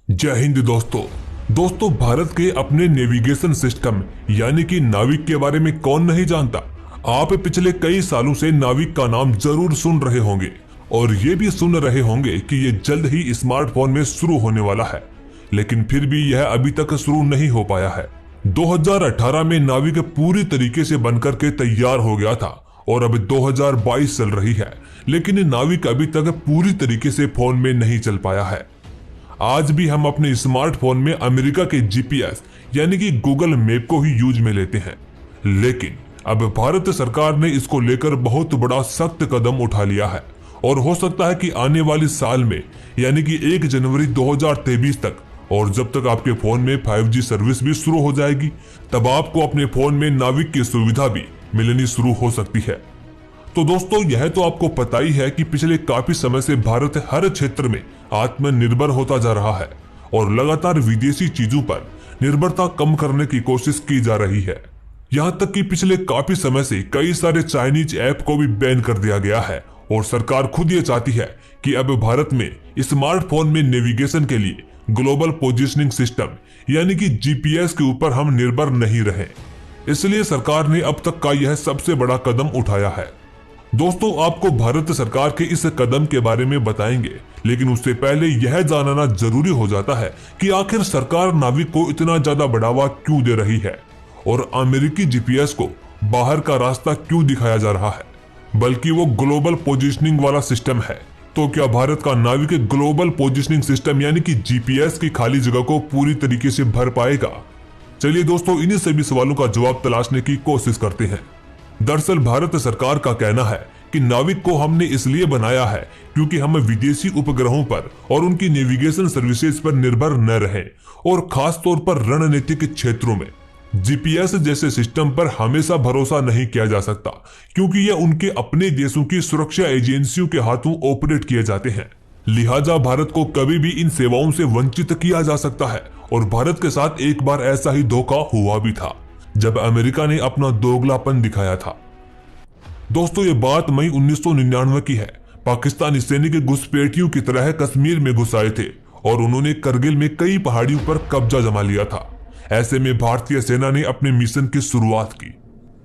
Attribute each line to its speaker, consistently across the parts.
Speaker 1: जय हिंद दोस्तों भारत के अपने नेविगेशन सिस्टम यानी कि नाविक के बारे में कौन नहीं जानता। आप पिछले कई सालों से नाविक का नाम जरूर सुन रहे होंगे और ये भी सुन रहे होंगे कि ये जल्द ही स्मार्टफोन में शुरू होने वाला है, लेकिन फिर भी यह अभी तक शुरू नहीं हो पाया है। 2018 में नाविक पूरी तरीके से बनकर के तैयार हो गया था और अब 2022 चल रही है, लेकिन नाविक अभी तक पूरी तरीके से फोन में नहीं चल पाया है। आज भी हम अपने स्मार्टफोन में अमेरिका के जीपीएस यानी कि गूगल मैप को ही यूज में लेते हैं, लेकिन अब भारत सरकार ने इसको लेकर बहुत बड़ा सख्त कदम उठा लिया है और हो सकता है कि आने वाले साल में यानी कि 1 जनवरी 2023 तक और जब तक आपके फोन में 5G सर्विस भी शुरू हो जाएगी, तब आपको अपने फोन में नाविक की सुविधा भी मिलनी शुरू हो सकती है। तो दोस्तों, यह तो आपको पता ही है कि पिछले काफी समय से भारत हर क्षेत्र में आत्मनिर्भर होता जा रहा है और लगातार विदेशी चीजों पर निर्भरता कम करने की कोशिश की जा रही है। यहाँ तक कि पिछले काफी समय से कई सारे चाइनीज ऐप को भी बैन कर दिया गया है और सरकार खुद ये चाहती है कि अब भारत में स्मार्टफोन में नेविगेशन के लिए ग्लोबल पोजिशनिंग सिस्टम यानी कि जीपीएस के ऊपर हम निर्भर नहीं रहे। इसलिए सरकार ने अब तक का यह सबसे बड़ा कदम उठाया है। दोस्तों, आपको भारत सरकार के इस कदम के बारे में बताएंगे, लेकिन उससे पहले यह जानना जरूरी हो जाता है कि आखिर सरकार नाविक को इतना ज्यादा बढ़ावा क्यों दे रही है और अमेरिकी जीपीएस को बाहर का रास्ता क्यों दिखाया जा रहा है, बल्कि वो ग्लोबल पोजिशनिंग वाला सिस्टम है। तो क्या भारत का नाविक ग्लोबल पोजिशनिंग सिस्टम यानी कि जीपीएस की खाली जगह को पूरी तरीके से भर पाएगा? चलिए दोस्तों, इन्हीं सभी सवालों का जवाब तलाशने की कोशिश करते हैं। दरअसल भारत सरकार का कहना है कि नाविक को हमने इसलिए बनाया है क्योंकि हम विदेशी उपग्रहों पर और उनकी नेविगेशन सर्विसेज पर निर्भर न रहें और खास तौर पर रणनीतिक क्षेत्रों में जीपीएस जैसे सिस्टम पर हमेशा भरोसा नहीं किया जा सकता, क्योंकि यह उनके अपने देशों की सुरक्षा एजेंसियों के हाथों ऑपरेट किए जाते हैं। लिहाजा भारत को कभी भी इन सेवाओं से वंचित किया जा सकता है और भारत के साथ एक बार ऐसा ही धोखा हुआ भी था जब अमेरिका ने अपना दोगलापन दिखाया था। दोस्तों, ये बात मई 1999 की है। पाकिस्तानी सैनिक घुसपैठियों की तरह कश्मीर में घुस आए थे और उन्होंने करगिल में कई पहाड़ियों पर कब्जा जमा लिया था। ऐसे में भारतीय सेना ने अपने मिशन की शुरुआत की,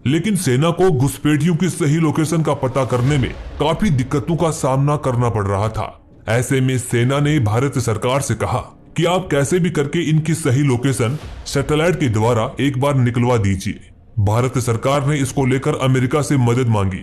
Speaker 1: लेकिन सेना को घुसपैठियों की सही लोकेशन का पता करने में काफी दिक्कतों का सामना करना पड़ रहा था। ऐसे में सेना ने भारत सरकार से कहा कि आप कैसे भी करके इनकी सही लोकेशन सैटेलाइट के द्वारा एक बार निकलवा दीजिए। भारत सरकार ने इसको लेकर अमेरिका से मदद मांगी।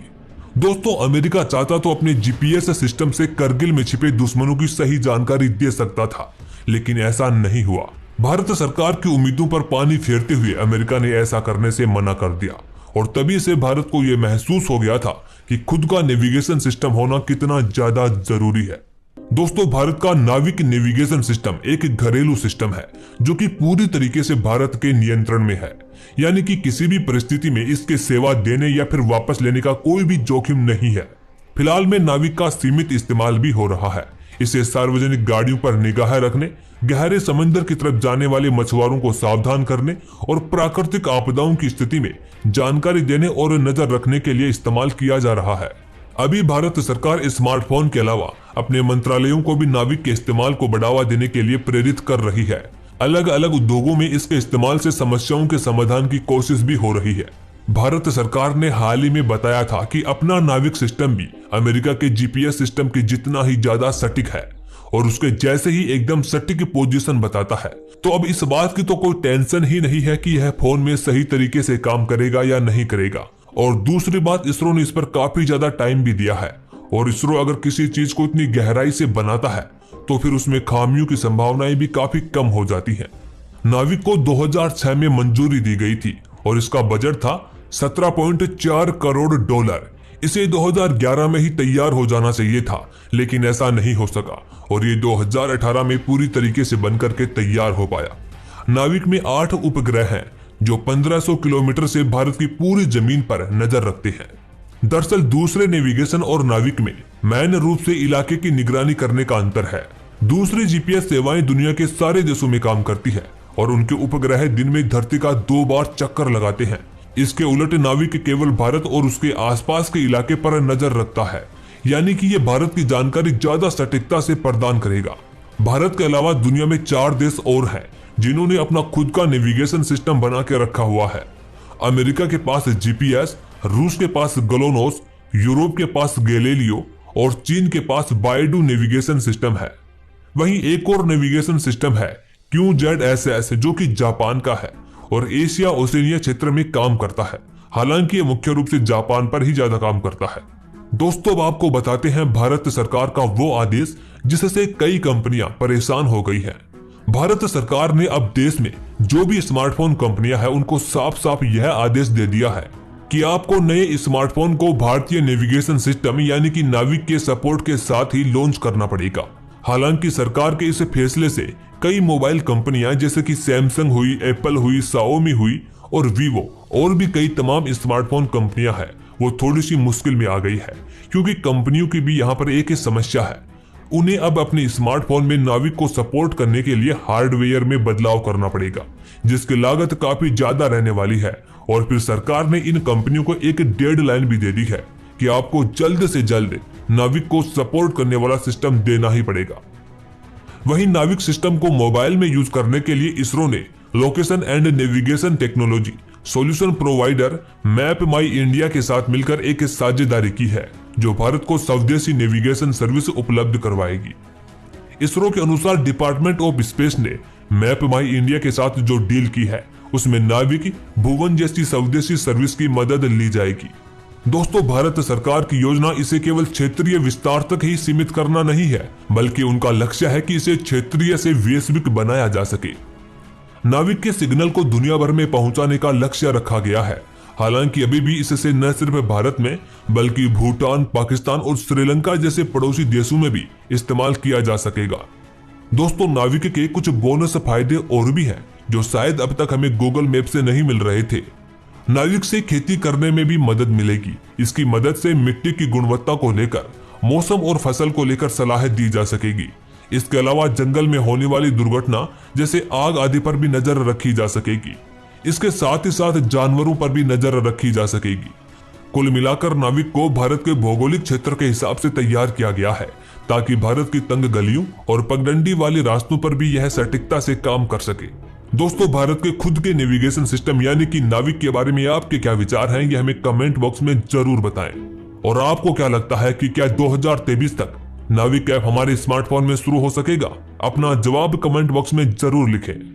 Speaker 1: दोस्तों, अमेरिका चाहता तो अपने जीपीएस सिस्टम से करगिल में छिपे दुश्मनों की सही जानकारी दे सकता था, लेकिन ऐसा नहीं हुआ। भारत सरकार की उम्मीदों पर पानी फेरते हुए अमेरिका ने ऐसा करने से मना कर दिया और तभी से भारत को यह महसूस हो गया था कि खुद का नेविगेशन सिस्टम होना कितना ज्यादा जरूरी है। दोस्तों, भारत का नाविक नेविगेशन सिस्टम एक घरेलू सिस्टम है जो कि पूरी तरीके से भारत के नियंत्रण में है, यानी कि किसी भी परिस्थिति में इसके सेवा देने या फिर वापस लेने का कोई भी जोखिम नहीं है। फिलहाल में नाविक का सीमित इस्तेमाल भी हो रहा है। इसे सार्वजनिक गाड़ियों पर निगाह रखने, गहरे समंदर की तरफ जाने वाले मछुआरों को सावधान करने और प्राकृतिक आपदाओं की स्थिति में जानकारी देने और नजर रखने के लिए इस्तेमाल किया जा रहा है। अभी भारत सरकार स्मार्टफोन के अलावा अपने मंत्रालयों को भी नाविक के इस्तेमाल को बढ़ावा देने के लिए प्रेरित कर रही है। अलग अलग उद्योगों में इसके इस्तेमाल से समस्याओं के समाधान की कोशिश भी हो रही है। भारत सरकार ने हाल ही में बताया था कि अपना नाविक सिस्टम भी अमेरिका के जीपीएस सिस्टम के जितना ही ज्यादा सटीक है और उसके जैसे ही एकदम सटीक पोजीशन बताता है। तो अब इस बात की तो कोई टेंशन ही नहीं है कि यह फोन में सही तरीके से काम करेगा या नहीं करेगा। और दूसरी बात, इसरो ने इस पर काफी ज्यादा टाइम भी दिया है और इसरो अगर किसी चीज को इतनी गहराई से बनाता है तो फिर उसमें खामियों की संभावनाएं भी काफी कम हो जाती हैं। नाविक को 2006 में मंजूरी दी गई थी और इसका बजट था $17.4 करोड़। इसे 2011 में ही तैयार हो जाना चाहिए था, लेकिन ऐसा नहीं हो सका और ये 2018 में पूरी तरीके से बनकर के तैयार हो पाया। नाविक में 8 उपग्रह हैं जो 1500 किलोमीटर से भारत की पूरी जमीन पर नजर रखते हैं। दरअसल दूसरे नेविगेशन और नाविक में मैन रूप से इलाके की निगरानी करने का अंतर है। दूसरी जीपीएस सेवाएं दुनिया के सारे देशों में काम करती है और उनके उपग्रह दिन में धरती का 2 बार चक्कर लगाते हैं। इसके उलट नाविक केवल भारत और उसके आसपास के इलाके पर नजर रखता है, यानी कि ये भारत की जानकारी ज्यादा सटीकता से प्रदान करेगा। भारत के अलावा दुनिया में 4 देश और हैं जिन्होंने अपना खुद का नेविगेशन सिस्टम बना के रखा हुआ है। अमेरिका के पास जीपीएस, रूस के पास ग्लोनोस, यूरोप के पास गैलीलियो और चीन के पास बायडू नेविगेशन सिस्टम है। वहीं एक और नेविगेशन सिस्टम है QZSS जो कि जापान का है और एशिया ओशिनिया क्षेत्र में काम करता है। हालांकि ये मुख्य रूप से जापान पर ही ज्यादा काम करता है। दोस्तों, अब आपको बताते हैं भारत सरकार का वो आदेश जिससे कई कंपनियां परेशान हो गई हैं। भारत सरकार ने अब देश में जो भी स्मार्टफोन कंपनियां हैं उनको साफ साफ यह आदेश दे दिया है कि आपको नए स्मार्टफोन को भारतीय नेविगेशन सिस्टम यानी कि नाविक के सपोर्ट के साथ ही लॉन्च करना पड़ेगा। हालांकि सरकार के इस फैसले से कई मोबाइल कंपनियां जैसे कि सैमसंग हुई, एप्पल हुई, शाओमी हुई और वीवो और भी कई तमाम स्मार्टफोन कंपनियां हैं वो थोड़ी सी मुश्किल में आ गई है, क्योंकि कंपनियों की भी यहाँ पर एक ही समस्या है। उन्हें अब अपने स्मार्टफोन में नाविक को सपोर्ट करने के लिए हार्डवेयर में बदलाव करना पड़ेगा, जिसकी लागत काफी ज्यादा रहने वाली है। और फिर सरकार ने इन कंपनियों को एक डेडलाइन भी दे दी है कि आपको जल्द से जल्द नाविक को सपोर्ट करने वाला सिस्टम देना ही पड़ेगा। वहीं नाविक सिस्टम को मोबाइल में यूज करने के लिए इसरो ने location and navigation technology solution provider map my India के साथ मिलकर एक साझेदारी की है जो भारत को स्वदेशी नेविगेशन सर्विस उपलब्ध करवाएगी। इसरो के अनुसार डिपार्टमेंट ऑफ स्पेस ने मैप माई इंडिया के साथ जो डील की है उसमें नाविक भुवन जैसी स्वदेशी सर्विस की मदद ली जाएगी। दोस्तों, भारत सरकार की योजना इसे केवल क्षेत्रीय विस्तार तक ही सीमित करना नहीं है, बल्कि उनका लक्ष्य है कि इसे क्षेत्रीय से वैश्विक बनाया जा सके। नाविक के सिग्नल को दुनिया भर में पहुंचाने का लक्ष्य रखा गया है। हालांकि अभी भी इससे न सिर्फ भारत में बल्कि भूटान, पाकिस्तान और श्रीलंका जैसे पड़ोसी देशों में भी इस्तेमाल किया जा सकेगा। दोस्तों, नाविक के कुछ बोनस फायदे और भी हैं जो शायद अब तक हमें गूगल मैप से नहीं मिल रहे थे। नाविक से खेती करने में भी मदद मिलेगी। इसकी मदद से मिट्टी की गुणवत्ता को लेकर, मौसम और फसल को लेकर सलाह दी जा सकेगी। इसके अलावा जंगल में होने वाली दुर्घटना जैसे आग आदि पर भी नजर रखी जा सकेगी। इसके साथ ही साथ जानवरों पर भी नजर रखी जा सकेगी। कुल मिलाकर नाविक को भारत के भौगोलिक क्षेत्र के हिसाब से तैयार किया गया है ताकि भारत की तंग गलियों और पगडंडी वाले रास्तों पर भी यह सटीकता से काम कर सके। दोस्तों, भारत के खुद के नेविगेशन सिस्टम यानी कि नाविक के बारे में आपके क्या विचार हैं, ये हमें कमेंट बॉक्स में जरूर बताएं। और आपको क्या लगता है कि क्या 2023 तक नाविक ऐप हमारे स्मार्टफोन में शुरू हो सकेगा? अपना जवाब कमेंट बॉक्स में जरूर लिखें।